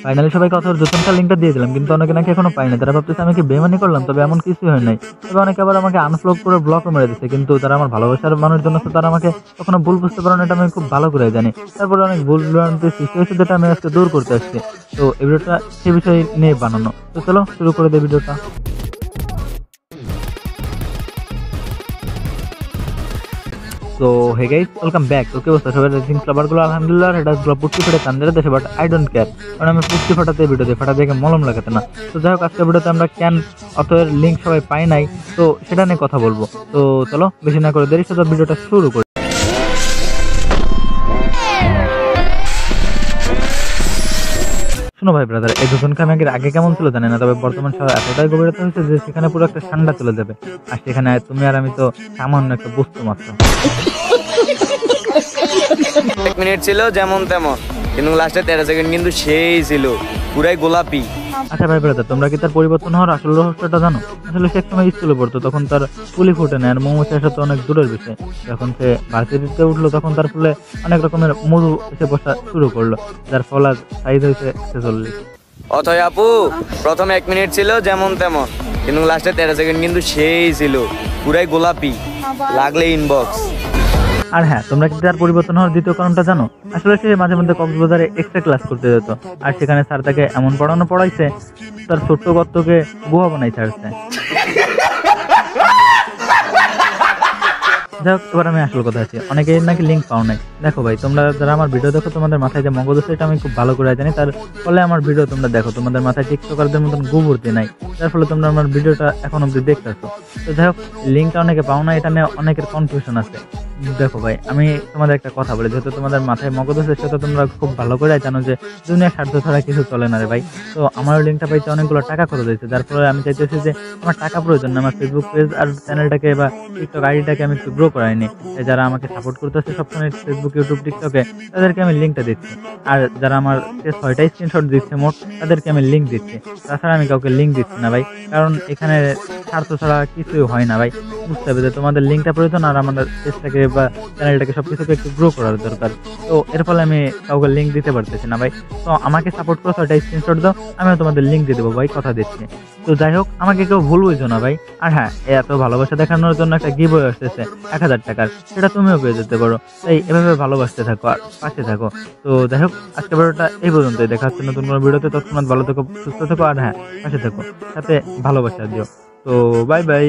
Finally সবাইকে author জোতনকার লিঙ্কটা দিয়ে দিলাম, কিন্তু অনেকে নাকি এখনো পাইনি। তারা ভাবতেছে আমি কি বেমানি করলাম, তবে এমন কিছুই হয় নাই। তবে অনেকে আবার আমাকে আনফ্লক করে ব্লকও মেরে দিচ্ছে, কিন্তু তারা আমার ভালোবাসার মানুষের জন্য তারা আমাকে কখনো ভুল বুঝতে পারে না, এটা আমি খুব ভালো করে জানি। তারপরে অনেক ভুল ভ্রান্তির সৃষ্টি হয়েছে, যেটা আমি আজকে দূর করতে আসছি। তো এই ভিডিওটা সেই বিষয় নিয়ে বানানো। তো চলো শুরু করে দেই ভিডিওটা। তো হে গাইস, ওয়েলকাম ব্যাক। তো কি অবস্থা সবাই? রেসিং ক্লাবারগুলো আলহামদুলিল্লাহ এটা পুষ্টি ফেটে তান্দের দেশে, বাট আই ডোন্ট কেয়ার, কারণ আমি পুষ্টি ফাটাতে ভিডিও দিই, ফাটা দেখে মলম লাগাতে না। তো যাই হোক, আজকের ভিডিওতে আমরা ক্যান অথয়ের লিঙ্ক সবাই পাই নাই, তো সেটা নিয়ে কথা বলবো। তো চলো বেশি না করে দেরি সাথে ভিডিওটা শুরু করি। শোনো ভাই ব্রাদার, এই দুজন কামিয়াগের আগে কেমন ছিল জানি না, তবে বর্তমান সময় এতটাই গভীরতা হয়েছে যে সেখানে পুরো একটা ঠান্ডা চলে যাবে। আর সেখানে তুমি আর আমি তো সামান্য একটা বস্তু মাত্র। 1 মিনিট ছিল যেমন তেমন, কিন্তু লাস্টে 13 সেকেন্ড কিন্তু সেই ছিল পুরাই গোলাপি। আচ্ছা ভাই ব্রাদার, তোমরা কি তার পরিবর্তন হওয়ার আসল রহস্যটা জানো? আসলে সে একসময় স্কুলে পড়তো, তখন তার ফুলি ফুটে নেয় আর মোমো চাষা তো অনেক দূরের বিষয়। যখন সে ভার্সিটিতে উঠলো তখন তার ফুলে অনেক রকমের মধু এসে বসা শুরু করলো, যার ফল আজ সাইজ হয়েছে 46। অথয় আপু, প্রথম 1 মিনিট ছিল যেমন তেমন, কিন্তু লাস্টে 13 সেকেন্ড কিন্তু সেই ছিল পুরাই গোলাপি, লাগলে ইনবক্স। আর হ্যাঁ, তোমরা কি তার পরিবর্তন হওয়ার দ্বিতীয় কারণটা জানো? আসলে সে মাঝে মধ্যে কক্সবাজারে এক্সট্রা ক্লাস করতে যেত, আর সেখানে স্যার তাকে এমন পড়াইছে তার ছোট্ট গর্তকে গুহা বানাই ছাড়ছে। যাই হোক, এবার আমি আসল কথা আছি, অনেকে নাকি লিঙ্ক পাও নাই। দেখো ভাই, তোমরা যারা আমার ভিডিও দেখো, তোমাদের মাথায় যে মগজ আছে এটা আমি খুব ভালো করে জানি, তার ফলে আমার ভিডিও তোমরা দেখো। তোমাদের মাথায় টিকটকারদের মতন গোবর্তি নাই, যার ফলে তোমরা আমার ভিডিওটা এখন অব্দি দেখতেছো। তো যাই হোক, লিঙ্কটা অনেকে পাও না, এটা নিয়ে অনেকের কনফিউশন আছে। দেখো ভাই, আমি তোমাদের একটা কথা বলি, যেহেতু তোমাদের মাথায় মগজ আছে সেটা তোমরা খুব ভালো করে জানো যে দুনিয়ার স্বার্থ ছাড়া কিছু চলে না রে ভাই। তো আমার লিঙ্কটা পাইতে অনেকগুলো টাকা খরচ হয়েছে, যার ফলে আমি চাইতেছি যে আমার টাকা প্রয়োজন না, আমার ফেসবুক পেজ আর চ্যানেলটাকে বা টিকটক আইডিটাকে আমি একটু গ্রো করাইনি। যারা আমাকে সাপোর্ট করতেছে সবসময় ফেসবুক, ইউটিউব, টিকটকে, তাদেরকে আমি লিঙ্কটা দিচ্ছি। আর যারা আমার 6টা স্ক্রিনশট দিচ্ছে মোট, তাদেরকে আমি লিঙ্ক দিচ্ছি। তাছাড়া আমি কাউকে লিঙ্ক দিচ্ছি না ভাই, কারণ এখানে স্বার্থ ছাড়া কিছুই হয় না ভাই। বুঝতে হবে যে তোমাদের লিঙ্কটা প্রয়োজন, আর আমাদের পেজটাকে বা চ্যানেলটাকে সবকিছুকে একটু গ্রো করার দরকার। তো এর ফলে আমি কাউকে লিঙ্ক দিতে পারতেছি না ভাই। তো আমাকে সাপোর্ট করো, 6টা স্ক্রিনশট দাও, আমিও তোমাদের লিঙ্ক দিয়ে দেবো ভাই, কথা দিচ্ছি। তো যাই হোক, আমাকে কেউ ভুল বুঝো না ভাই। আর হ্যাঁ, এত ভালোবাসা দেখানোর জন্য একটা গিভওয়ে আসতেছে 1000 টাকার, সেটা তুমিও পেয়ে যেতে পারো। তাই এভাবে ভালোবাসতে থাকো আর পাশে থাকো। তো যাই হোক, আজকের ভিডিওটা এই পর্যন্তই। দেখা হচ্ছে নতুন কোনো ভিডিওতে। তৎক্ষণাৎ ভালো থেকো, সুস্থ থেকো, আর হ্যাঁ, পাশে থেকো, সাথে ভালোবাসা দিও। তো বাই বাই।